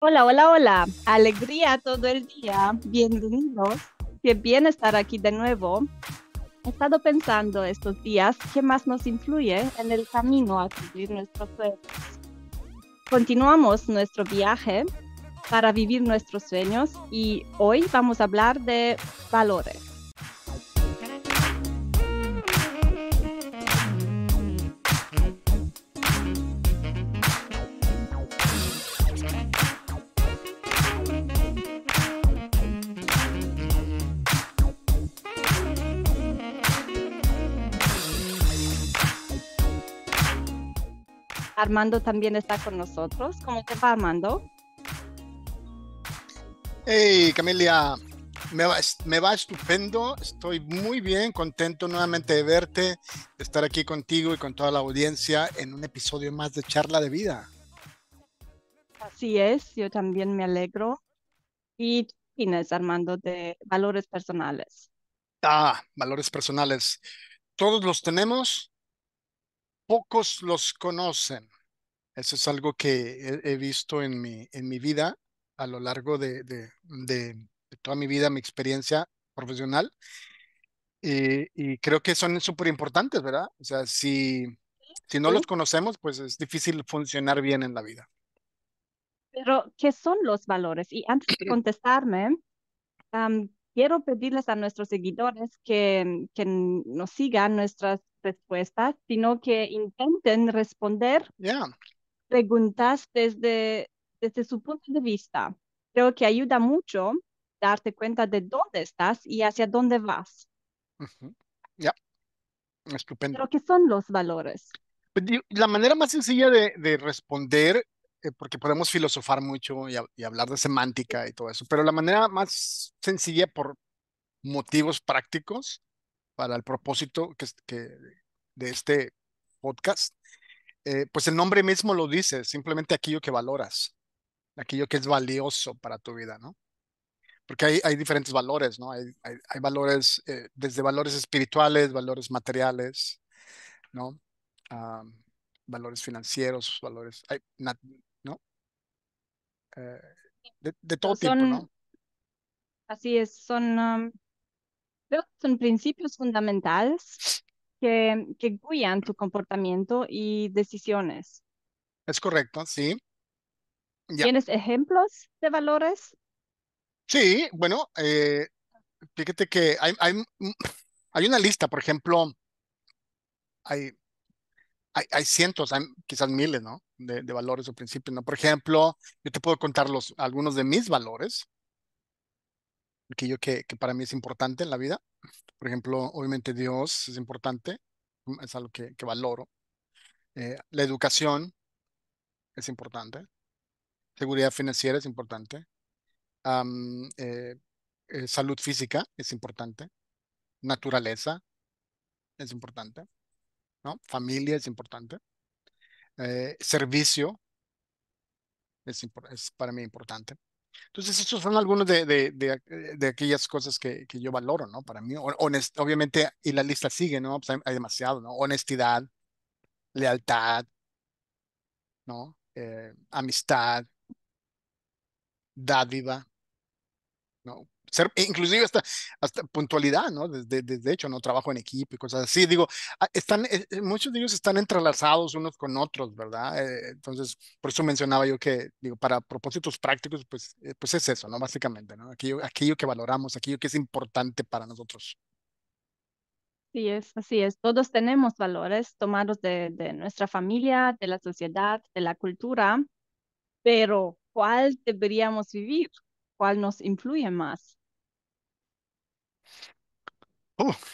Hola, hola, hola. Alegría todo el día. Bienvenidos. Qué bien estar aquí de nuevo. He estado pensando estos días qué más nos influye en el camino a cumplir nuestros sueños. Continuamos nuestro viaje para vivir nuestros sueños y hoy vamos a hablar de valores. Armando también está con nosotros. ¿Cómo te va, Armando? Hey, Camelia, me va estupendo. Estoy muy bien, contento nuevamente de verte, de estar aquí contigo y con toda la audiencia en un episodio más de Charla de Vida. Así es, yo también me alegro. ¿Y tú qué opinas, Armando, de valores personales? Valores personales. Todos los tenemos, pocos los conocen. Eso es algo que he visto en mi vida a lo largo de toda mi vida, mi experiencia profesional. Y creo que son súper importantes, ¿verdad? O sea, si no los Sí. conocemos, pues es difícil funcionar bien en la vida. Pero, ¿qué son los valores? Y antes de contestarme, quiero pedirles a nuestros seguidores que nos sigan nuestras respuestas, sino que intenten responder Ya. preguntas desde su punto de vista. Creo que ayuda mucho darte cuenta de dónde estás y hacia dónde vas. Ujú. Ya, estupendo. Pero, ¿qué son los valores? Pues, la manera más sencilla de responder, porque podemos filosofar mucho y hablar de semántica y todo eso, pero la manera más sencilla por motivos prácticos para el propósito de este podcast, pues el nombre mismo lo dice, simplemente aquello que valoras, aquello que es valioso para tu vida, ¿no? Porque hay diferentes valores, ¿no? Hay valores, desde valores espirituales, valores materiales, ¿no? Ah, valores financieros, valores, ¿no? Eh, de todo tipo, Son, ¿no? así es, creo que son principios fundamentales que guían tu comportamiento y decisiones. Es correcto, sí. Ya. ¿Tienes ejemplos de valores? Sí, bueno, fíjate que hay una lista, por ejemplo, hay, hay cientos, hay quizás miles, ¿no? De valores o principios, ¿no? Por ejemplo, yo te puedo contar algunos de mis valores, aquello que para mí es importante en la vida. Por ejemplo, obviamente Dios es importante, es algo que valoro. La educación es importante. Seguridad financiera es importante. Am, eh, Salud física es importante. Naturaleza es importante, ¿no? Familia es importante. Servicio es para mí importante. Entonces, estos son algunos de aquellas cosas que yo valoro, ¿no? Para mí, obviamente, y la lista sigue, ¿no? Pues hay demasiado, ¿no? Honestidad, lealtad, ¿no? Amistad, dádiva, ¿no? Inclusive hasta puntualidad, ¿no? Desde hecho, ¿no? Trabajo en equipo y cosas así. Digo, muchos de ellos están entrelazados unos con otros, ¿verdad? Entonces, por eso mencionaba yo que, digo, para propósitos prácticos, pues es eso, ¿no? Básicamente, ¿no? Aquello que valoramos, aquello que es importante para nosotros. Sí, es, así es. Todos tenemos valores tomados de nuestra familia, de la sociedad, de la cultura, pero ¿cuál deberíamos vivir? ¿Cuál nos influye más?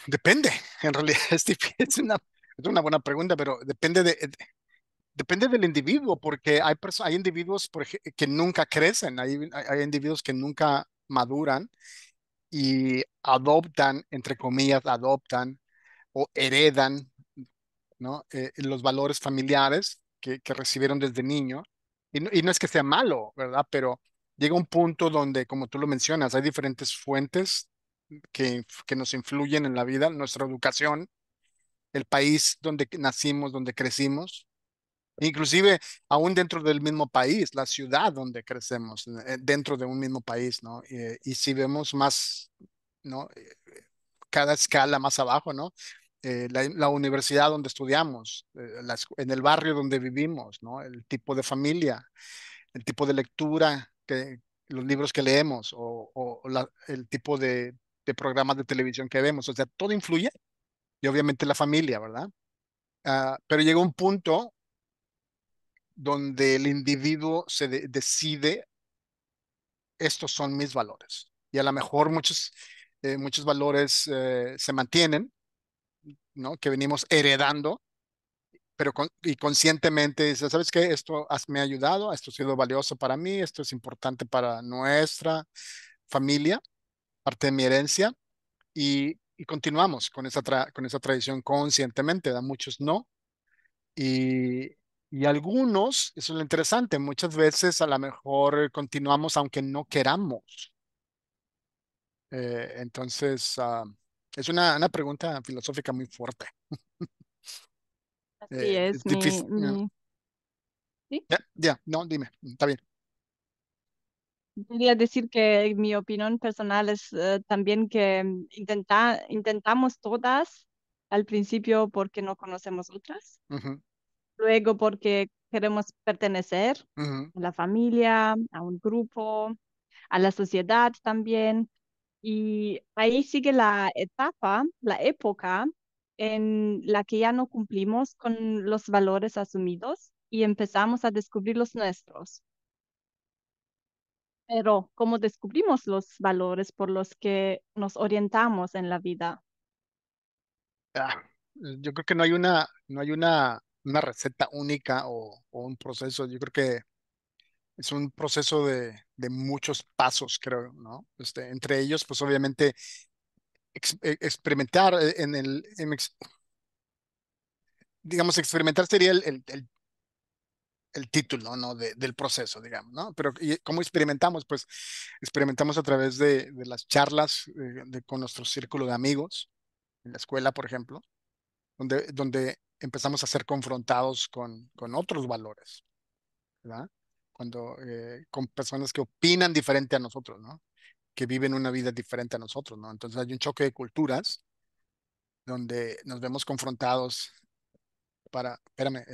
Depende, en realidad es una buena pregunta, pero depende del individuo, porque hay individuos que nunca crecen, hay individuos que nunca maduran y adoptan, entre comillas, adoptan o heredan, ¿no? Los valores familiares que recibieron desde niño. Y no es que sea malo, ¿verdad? Pero llega un punto donde, como tú lo mencionas, hay diferentes fuentes que nos influyen en la vida, nuestra educación, el país donde nacimos, donde crecimos. inclusive aún dentro del mismo país, la ciudad donde crecemos, dentro de un mismo país, ¿no? Y si vemos más, ¿no? Cada escala más abajo, ¿no? La universidad donde estudiamos, en el barrio donde vivimos, ¿no? El tipo de familia, el tipo de lectura, los libros que leemos o el tipo de programas de televisión que vemos, o sea, todo influye y obviamente la familia, ¿verdad? Pero llega un punto donde el individuo decide, estos son mis valores. Y a lo mejor muchos valores se mantienen, ¿no? Que venimos heredando, pero y conscientemente dices, ¿sabes qué? Esto me ha ayudado, esto ha sido valioso para mí, esto es importante para nuestra familia, parte de mi herencia, y continuamos con esa tradición conscientemente, ¿verdad? Muchos no. Y, y algunos, eso es lo interesante, muchas veces a lo mejor continuamos aunque no queramos. Entonces, es una pregunta filosófica muy fuerte. Así es, Es difícil. ¿sí? Ya, ya, no, dime, está bien. Quería decir que mi opinión personal es también que intentamos todas al principio porque no conocemos otras, Ujú, luego porque queremos pertenecer ujú. a la familia, a un grupo, a la sociedad también. Y ahí sigue la etapa, la época en la que ya no cumplimos con los valores asumidos y empezamos a descubrir los nuestros. Pero, ¿cómo descubrimos los valores por los que nos orientamos en la vida? Ah, yo creo que no hay una receta única o un proceso. Yo creo que es un proceso de muchos pasos, creo, ¿no? Entre ellos, pues obviamente experimentar digamos, experimentar sería el título, ¿no? Del proceso, digamos, ¿no? Pero ¿cómo experimentamos? Pues experimentamos a través de las charlas con nuestro círculo de amigos, en la escuela, por ejemplo, donde empezamos a ser confrontados con otros valores, ¿verdad? Con personas que opinan diferente a nosotros, ¿no? Que viven una vida diferente a nosotros, ¿no? Entonces hay un choque de culturas donde nos vemos confrontados espérame,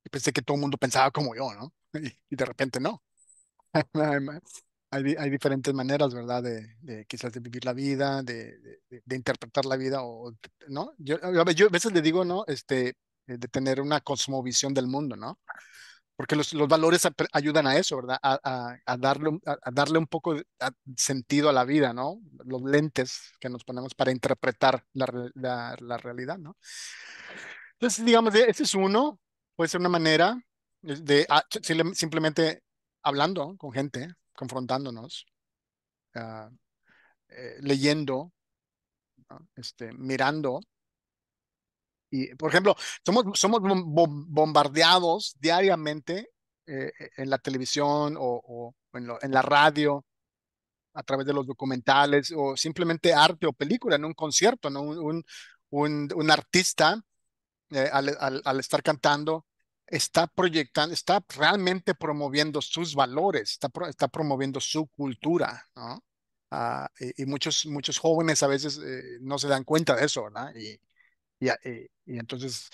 y pensé que todo el mundo pensaba como yo, ¿no? Y de repente no. Hay diferentes maneras, ¿verdad? De quizás de vivir la vida, de interpretar la vida, ¿no? Yo a veces le digo, ¿no? De tener una cosmovisión del mundo, ¿no? Porque los valores ayudan a eso, ¿verdad? A darle un poco de sentido a la vida, ¿no? Los lentes que nos ponemos para interpretar la realidad, ¿no? Entonces, digamos, ese es uno, puede ser una manera simplemente hablando con gente, confrontándonos, ah, leyendo, ¿no? Mirando. Y, por ejemplo, somos bombardeados diariamente en la televisión en la radio, a través de los documentales o simplemente arte o película, en un concierto, ¿no? Un artista al estar cantando, está proyectando, está realmente promoviendo sus valores, está promoviendo su cultura, ¿no? Y muchos jóvenes a veces no se dan cuenta de eso, ¿verdad? Y entonces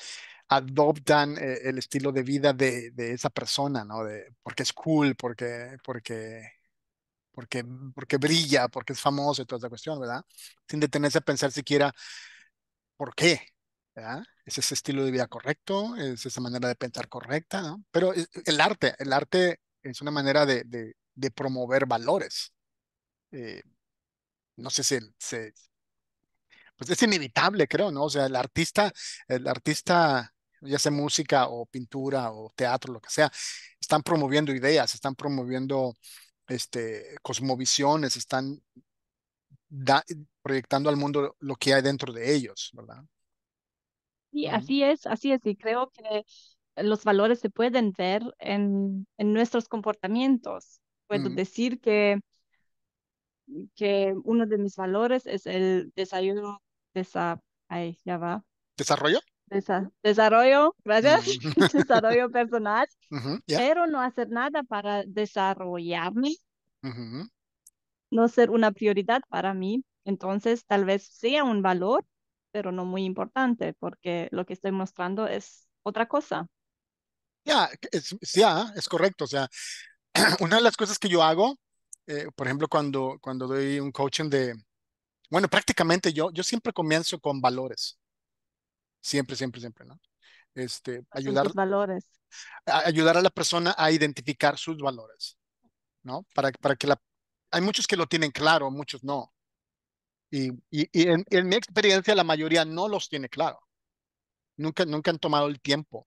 adoptan el estilo de vida de esa persona, ¿no? Porque es cool, porque, porque brilla, porque es famoso y toda esa cuestión, ¿verdad? Sin detenerse a pensar siquiera por qué, ¿verdad? ¿Es ese estilo de vida correcto? ¿Es esa manera de pensar correcta? ¿No? Pero el arte es una manera de promover valores. Eh, no sé pues es inevitable, creo, ¿no? O sea, el artista, ya sea música o pintura o teatro, lo que sea, están promoviendo ideas, están promoviendo cosmovisiones, están da- proyectando al mundo lo que hay dentro de ellos, ¿verdad? Y Mm, así es, y creo que los valores se pueden ver en nuestros comportamientos. Puedo mm. decir que uno de mis valores es el desayuno, desa, ay, ya va, ¿Desarrollo? Desarrollo, gracias, Mm, desarrollo personal, ujú, ya, pero no hacer nada para desarrollarme, ujú. no ser una prioridad para mí. Entonces, tal vez sea un valor, pero no muy importante, porque lo que estoy mostrando es otra cosa. Ya, ya, es correcto. O sea, una de las cosas que yo hago, por ejemplo, cuando doy un coaching bueno, prácticamente yo siempre comienzo con valores. Siempre, siempre, siempre, ¿no? ¿Cuáles son tus valores? Ayudar a la persona a identificar sus valores, ¿no? Para que hay muchos que lo tienen claro, muchos no. Y en mi experiencia, la mayoría no los tiene claro. Nunca han tomado el tiempo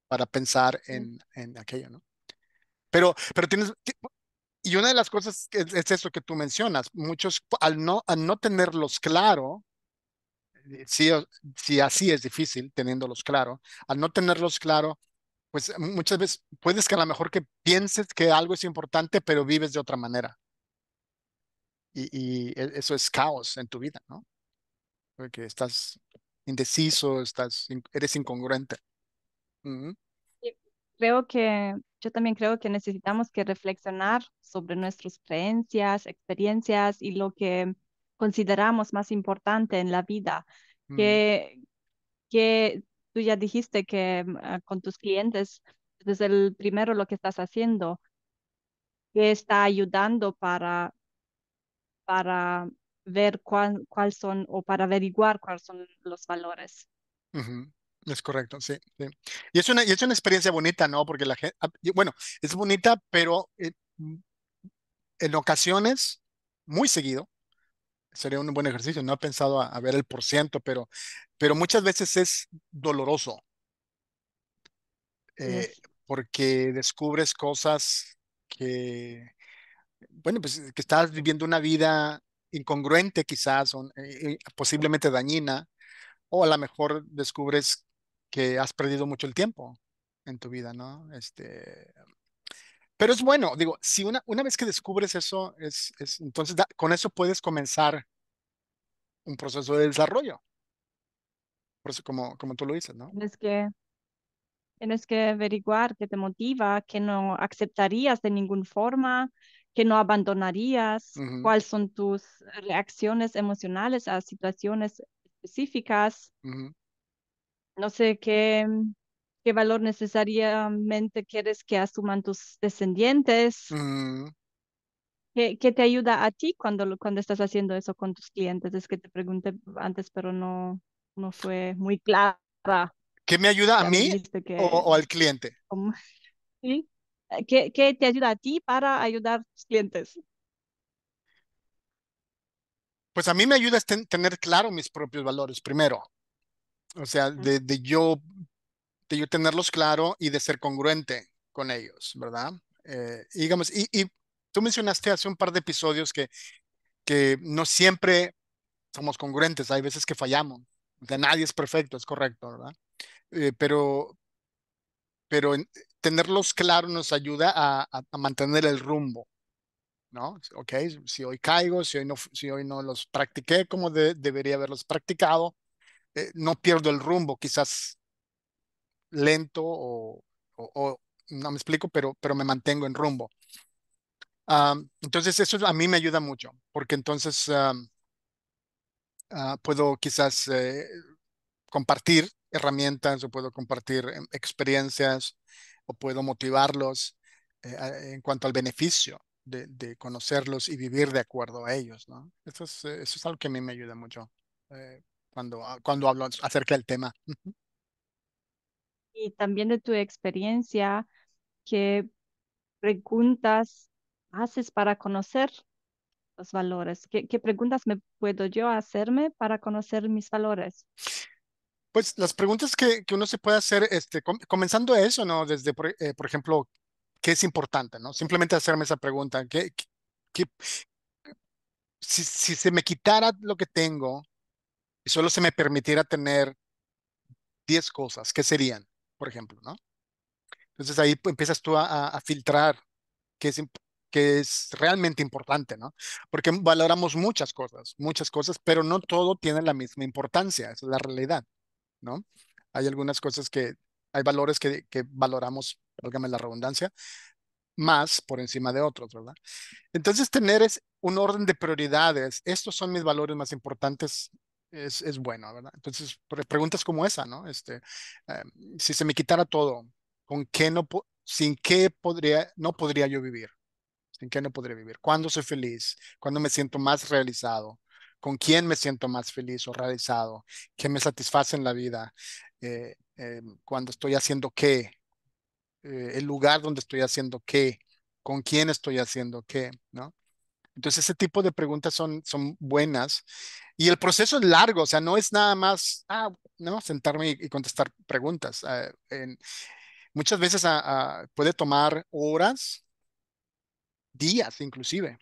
para pensar Sí. en aquello, ¿no? Pero y una de las cosas es eso que tú mencionas, muchos al no tenerlos claro, sí, sí, así es difícil teniéndolos claro, al no tenerlos claro, pues muchas veces puedes que a lo mejor que pienses que algo es importante, pero vives de otra manera. Eso es caos en tu vida, ¿no? Porque estás indeciso, eres incongruente. Ujú, Sí, creo que yo también creo que necesitamos que reflexionar sobre nuestras creencias, experiencias y lo que consideramos más importante en la vida. ujú, Que, que tú ya dijiste que con tus clientes, desde el primero lo que estás haciendo, que está ayudando para ver cuál son o para averiguar cuáles son los valores. ujú. Es correcto, sí, sí. Y es una experiencia bonita, ¿no? Porque la gente, bueno, es bonita, pero en ocasiones, muy seguido, sería un buen ejercicio. No he pensado a ver el por ciento, pero muchas veces es doloroso, eh, Es, porque descubres cosas bueno, pues que estás viviendo una vida incongruente quizás, o, posiblemente dañina, o a lo mejor descubres que has perdido mucho el tiempo en tu vida, ¿no? Pero es bueno, digo, si una vez que descubres eso, entonces con eso puedes comenzar un proceso de desarrollo, por eso como tú lo dices, ¿no? tienes que Tienes que averiguar qué te motiva, qué no aceptarías de ninguna forma, qué no abandonarías, Ujú, cuáles son tus reacciones emocionales a situaciones específicas. ujú, No sé qué valor necesariamente quieres que asuman tus descendientes. ujú, ¿Qué te ayuda a ti cuando estás haciendo eso con tus clientes? Es que te pregunté antes, pero no fue muy clara. ¿qué me ayuda a Ya me mí dijiste o al cliente? como- ¿sí? ¿Qué te ayuda a ti para ayudar a tus clientes? Pues a mí me ayuda tener claro mis propios valores primero, o sea, de yo tenerlos claro y de ser congruente con ellos, ¿verdad? Y digamos, y tú mencionaste hace un par de episodios que no siempre somos congruentes, hay veces que fallamos, o sea, nadie es perfecto, es correcto, ¿verdad? Pero tenerlos claros nos ayuda a mantener el rumbo, ¿no? Ok, si hoy caigo, si hoy no los practiqué como debería haberlos practicado, no pierdo el rumbo, quizás lento no me explico, pero me mantengo en rumbo. Entonces eso a mí me ayuda mucho, porque entonces puedo quizás compartir herramientas o puedo compartir experiencias o puedo motivarlos en cuanto al beneficio de conocerlos y vivir de acuerdo a ellos, ¿no? Eso es algo que a mí me ayuda mucho cuando hablo acerca del tema. Y también de tu experiencia, ¿qué preguntas haces para conocer los valores? ¿Qué preguntas me puedo yo hacerme para conocer mis valores? Pues las preguntas que uno se puede hacer, comenzando eso, ¿no? Desde, por ejemplo, ¿qué es importante, ¿no? Simplemente hacerme esa pregunta, qué- si se me quitara lo que tengo y solo se me permitiera tener 10 cosas, ¿qué serían, por ejemplo, ¿no? Entonces ahí pues, empiezas tú a filtrar qué qué es realmente importante, ¿no? Porque valoramos muchas cosas, pero no todo tiene la misma importancia, esa es la realidad, ¿no? Hay algunas cosas hay valores que valoramos, válgame la redundancia, más por encima de otros, ¿verdad? Entonces, tener un orden de prioridades, estos son mis valores más importantes, es bueno, ¿verdad? Entonces, preguntas como esa, ¿no? Eh, si se me quitara todo, ¿con qué sin qué no podría yo vivir? ¿Sin qué no podría vivir? ¿Cuándo soy feliz? ¿Cuándo me siento más realizado? ¿Con quién me siento más feliz o realizado? ¿Qué me satisface en la vida? ¿Cuándo estoy haciendo qué? El lugar donde estoy haciendo qué, con quién estoy haciendo qué, ¿no? Entonces ese tipo de preguntas son buenas y el proceso es largo, o sea, no es nada más, no, sentarme y contestar preguntas. Muchas veces puede tomar horas, días inclusive,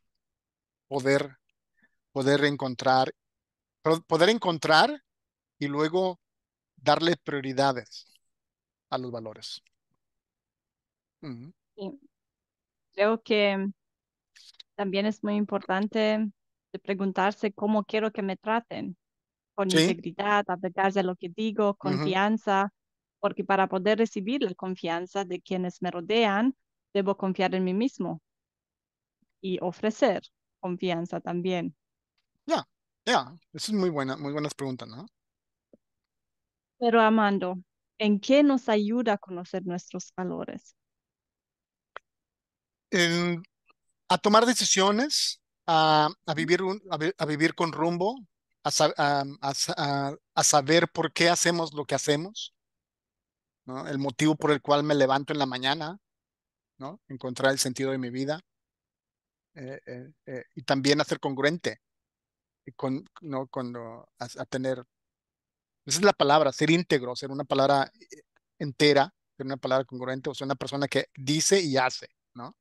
poder, poder encontrar, poder encontrar y luego darle prioridades a los valores. Ujú. Y creo que también es muy importante de preguntarse cómo quiero que me traten, con Sí, integridad, apegarse a lo que digo, ujú. confianza, porque para poder recibir la confianza de quienes me rodean, debo confiar en mí mismo y ofrecer confianza también. Ya, Eso es muy buenas preguntas, ¿no? Pero Amando, ¿en qué nos ayuda a conocer nuestros valores? En- a tomar decisiones, a vivir, a vivir con rumbo, a saber por qué hacemos lo que hacemos, ¿no? El motivo por el cual me levanto en la mañana, ¿no? Encontrar el sentido de mi vida y también a ser congruente ¿no? A tener, esa es la palabra, ser íntegro, ser una palabra entera, ser una palabra congruente, o ser una persona que dice y hace, ¿no?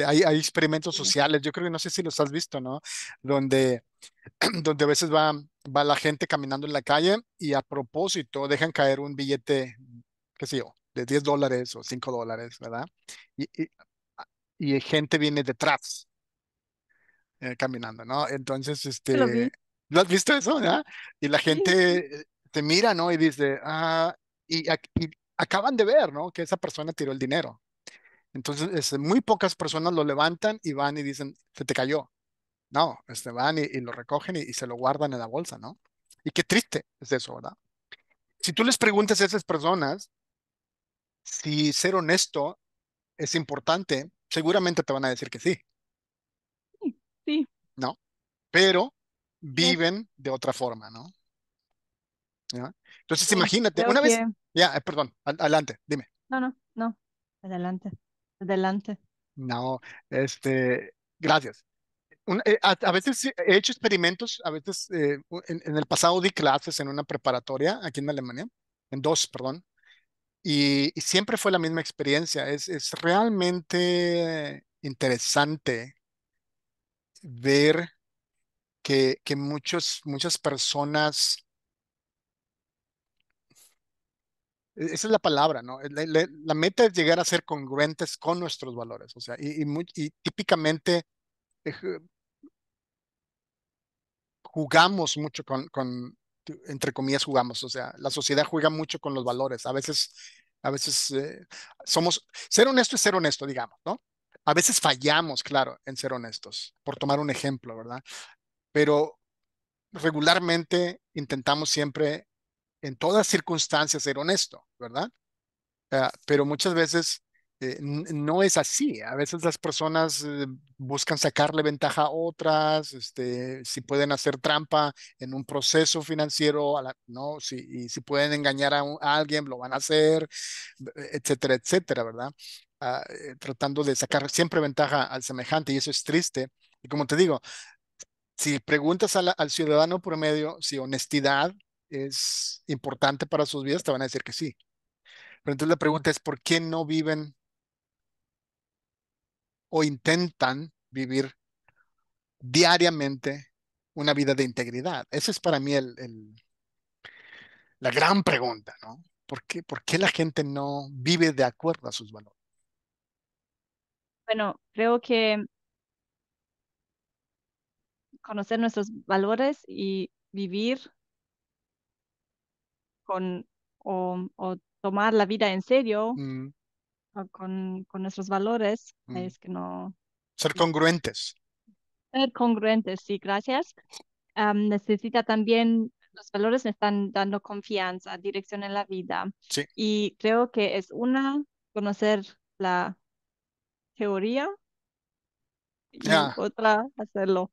Hay experimentos Sí, sociales, yo creo que no sé si los has visto, ¿no? Donde, donde a veces va la gente caminando en la calle y a propósito dejan caer un billete, qué sé yo, de $10 o $5, ¿verdad? Y, y, y gente viene detrás caminando, ¿no? Entonces, yo lo vi. ¿lo has visto eso, ya? Y la Sí, sí. gente te mira, ¿no? Y dice, y acaban de ver, ¿no? Que esa persona tiró el dinero. Entonces, muy pocas personas lo levantan y van y dicen, se te cayó. No, van y lo recogen y se lo guardan en la bolsa, ¿no? Y qué triste es eso, ¿verdad? Si tú les preguntas a esas personas si ser honesto es importante, seguramente te van a decir que sí, Sí, sí, ¿no? Pero sí es. viven de otra forma, ¿no? ¿Ya? Entonces, Sí, imagínate, creo una vez, que... ya, perdón, adelante, dime. No, no, no. Adelante, adelante. No, gracias. A veces sí, he hecho experimentos, a veces en el pasado di clases en una preparatoria aquí en Alemania, en dos, perdón, y siempre fue la misma experiencia. Es realmente interesante ver que muchas personas, esa es la palabra, ¿no? La meta es llegar a ser congruentes con nuestros valores, o sea, y típicamente eh, jugamos mucho entre comillas, jugamos, o sea, la sociedad juega mucho con los valores. A veces ser honesto es ser honesto, digamos, ¿no? A veces fallamos, claro, en ser honestos, por tomar un ejemplo, ¿verdad? Pero regularmente intentamos siempre, en todas circunstancias, ser honesto, ¿verdad? Pero muchas veces no es así. A veces las personas buscan sacarle ventaja a otras, si pueden hacer trampa en un proceso financiero, ¿no? Y si pueden engañar a alguien, lo van a hacer, etcétera, etcétera, ¿verdad? Tratando de sacar siempre ventaja al semejante y eso es triste. Y como te digo, si preguntas al ciudadano promedio si honestidad es importante para sus vidas, te van a decir que sí. Pero entonces la pregunta es, ¿por qué no viven o intentan vivir diariamente una vida de integridad? Esa es para mí la gran pregunta, ¿no? ¿Por qué la gente no vive de acuerdo a sus valores? Bueno, creo que conocer nuestros valores y vivir con o tomar la vida en serio mm, con nuestros valores, mm. es que no, Ser sí. congruentes. Ser congruentes, sí, gracias. Necesita también, los valores me están dando confianza, dirección en la vida. Sí, Y creo que es una, conocer la teoría y ya. otra, hacerlo.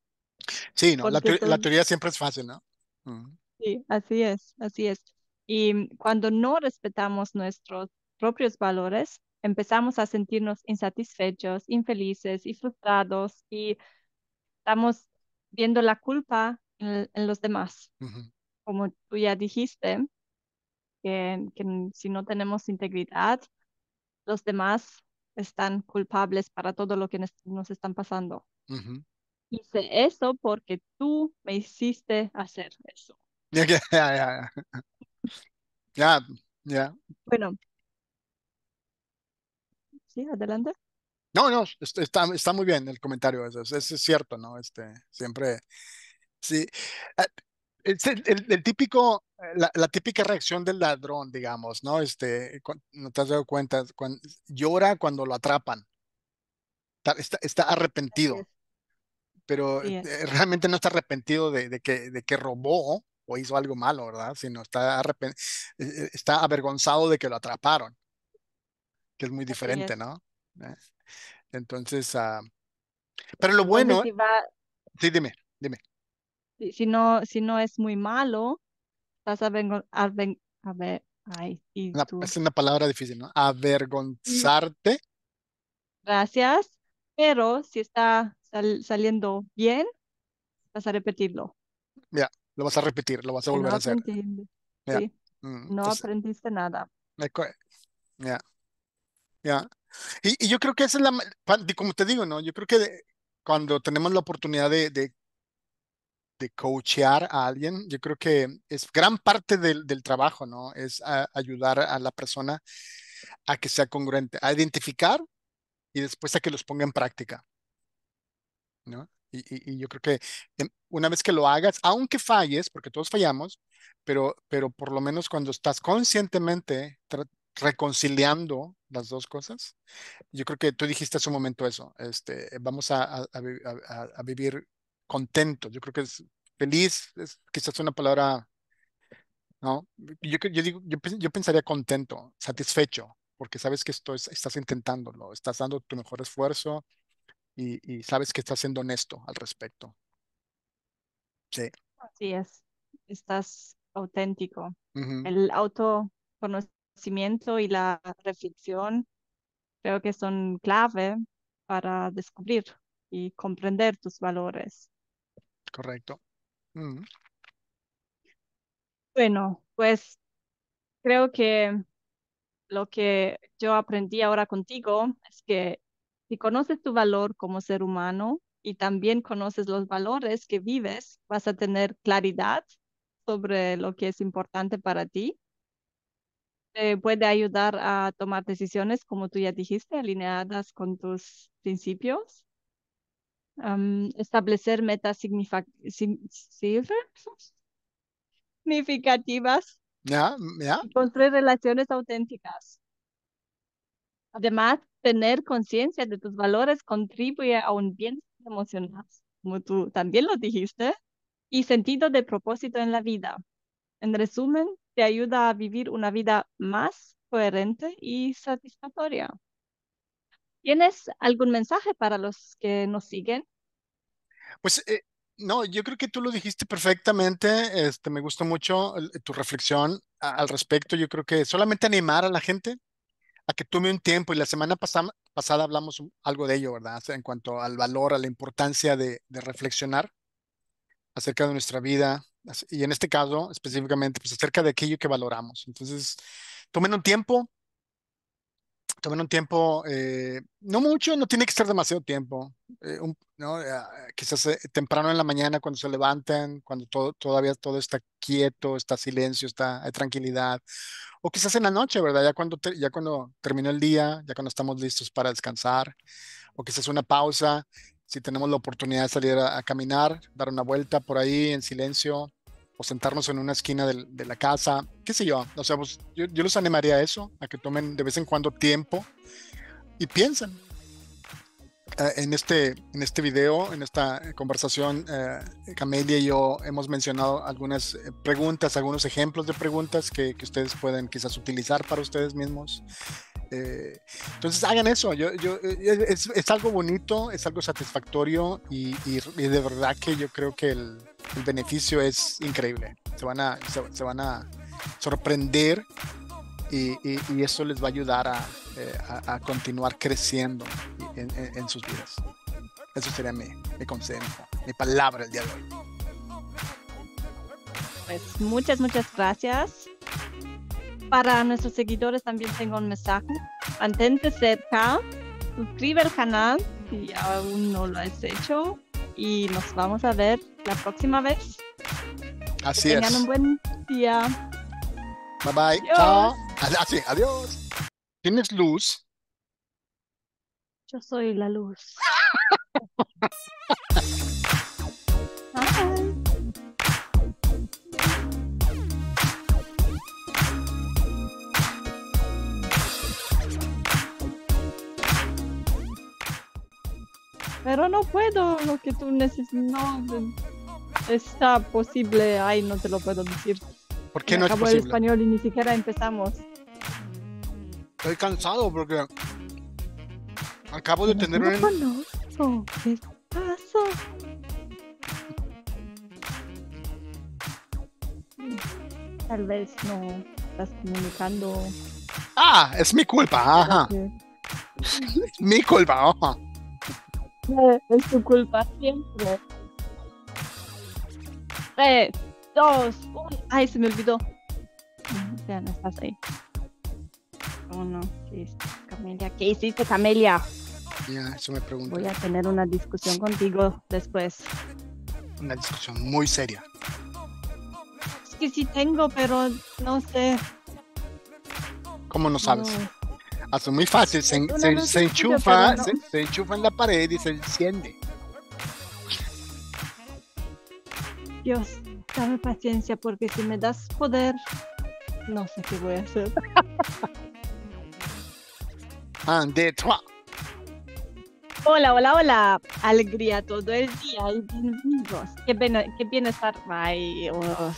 Sí, no, Porque la son, teoría siempre es fácil, ¿no? Mm, sí, así es, así es. Y cuando no respetamos nuestros propios valores, empezamos a sentirnos insatisfechos, infelices y frustrados y estamos viendo la culpa en los demás. ujú, Como tú ya dijiste, que si no tenemos integridad, los demás están culpables para todo lo que nos están pasando. ujú. Hice eso porque tú me hiciste hacer eso. Ya, ya, ya, ya, ya. Bueno, sí, adelante. No, no, está muy bien el comentario, eso es cierto, ¿no? Siempre, sí. Ah, Es el típico, la típica reacción del ladrón, digamos, ¿no? No te has dado cuenta, llora cuando lo atrapan, está Así es, arrepentido, pero así es, realmente no está arrepentido de que robó o hizo algo malo, ¿verdad? Sino está avergonzado de que lo atraparon, que es muy así diferente, es. ¿no? Eh, Entonces, pero lo Entonces, bueno, sí, dime. si no es muy malo, estás a ver, ay, y tú. Es una palabra difícil, ¿no? Mm, Avergonzarte, Gracias, pero si está saliendo bien, vas a repetirlo. ya, lo vas a repetir, lo vas a Que no volver a hacer. aprendí, Ya. sí, no Entonces, aprendiste nada. me co- ya, ya. Y yo creo que esa es como te digo, ¿no? Yo creo que cuando tenemos la oportunidad de coachear a alguien, yo creo que es gran parte del trabajo, ¿no? Es ayudar a la persona a que sea congruente, a identificar y después a que los ponga en práctica, ¿no? Y yo creo que una vez que lo hagas, aunque falles, porque todos fallamos, pero por lo menos cuando estás conscientemente reconciliando las dos cosas, yo creo que tú dijiste hace un momento eso, vamos a vivir contentos. Yo creo que es feliz, es quizás una palabra, ¿no? Yo digo, yo pensaría contento, satisfecho, porque sabes que estás intentándolo, estás dando tu mejor esfuerzo y sabes que estás siendo honesto al respecto. Sí. Así es, estás auténtico. Ujú, El autoconocimiento y la reflexión creo que son clave para descubrir y comprender tus valores. correcto. Ujú. Bueno, pues creo que lo que yo aprendí ahora contigo es que si conoces tu valor como ser humano y también conoces los valores que vives, vas a tener claridad sobre lo que es importante para ti. Te puede ayudar a tomar decisiones, como tú ya dijiste, alineadas con tus principios. Establecer metas significativas Ya, ya, y construir relaciones auténticas. Además, tener conciencia de tus valores contribuye a un bienestar emocional, como tú también lo dijiste, y sentido de propósito en la vida. En resumen, te ayuda a vivir una vida más coherente y satisfactoria. ¿Tienes algún mensaje para los que nos siguen? pues no, yo creo que tú lo dijiste perfectamente. Me gustó mucho tu reflexión al respecto. Yo creo que solamente animar a la gente a que tome un tiempo y la semana pasada hablamos algo de ello, ¿verdad? O sea, en cuanto al valor, a la importancia de reflexionar acerca de nuestra vida y en este caso específicamente, pues acerca de aquello que valoramos. Entonces, tomen un tiempo, tomen un tiempo, no mucho, no tiene que ser demasiado tiempo, ¿no? Quizás temprano en la mañana cuando se levantan, cuando todavía todo está quieto, está silencio, hay tranquilidad, o quizás en la noche, ¿verdad? Ya cuando terminó el día, ya cuando estamos listos para descansar, o quizás una pausa, si tenemos la oportunidad de salir a caminar, dar una vuelta por ahí en silencio, o sentarnos en una esquina de la casa, qué sé yo. O sea, pues, yo los animaría a eso, a que tomen de vez en cuando tiempo y piensen. En este video, en esta conversación, Camelia y yo hemos mencionado algunas preguntas, algunos ejemplos de preguntas que ustedes pueden quizás utilizar para ustedes mismos. Entonces hagan eso. Es algo bonito, es algo satisfactorio y de verdad que yo creo que el beneficio es increíble. Se van a sorprender y eso les va a ayudar a continuar creciendo en sus vidas. Eso sería mi consejo, mi palabra el día de hoy. Pues muchas gracias. Para nuestros seguidores también tengo un mensaje. Mantente cerca, suscribe al canal si aún no lo has hecho y nos vamos a ver la próxima vez. Así que tengan un buen día. Bye bye. Adiós. Chao. Sí, adiós. ¿Tienes luz? Yo soy la luz. Bye. Pero no puedo, lo que tú necesitas, no está posible, ay, no te lo puedo decir. ¿Por qué no es Acabó el posible? español y ni siquiera empezamos. Estoy cansado porque acabo de tener No un... conozco, ¿qué pasó? Tal vez no estás comunicando. Ah, es mi culpa. Ajá. Es mi culpa. Ajá. Es tu culpa siempre. 3, 2, 1. Ay, se me olvidó. Ya no estás ahí. Oh, no. ¿Qué hiciste, Camelia? ¿Qué hiciste, Camelia? Ya, eso me pregunto. Voy a tener una discusión contigo después. Una discusión muy seria. Es que sí tengo, pero no sé. ¿Cómo no sabes? No. Hace muy fácil. Se enchufa, se enchufa en la pared y se enciende. Dios, dame paciencia porque si me das poder, no sé qué voy a hacer. Hola, hola, hola. Alegría todo el día y bienvenidos. Qué bienestar. Ay, oh.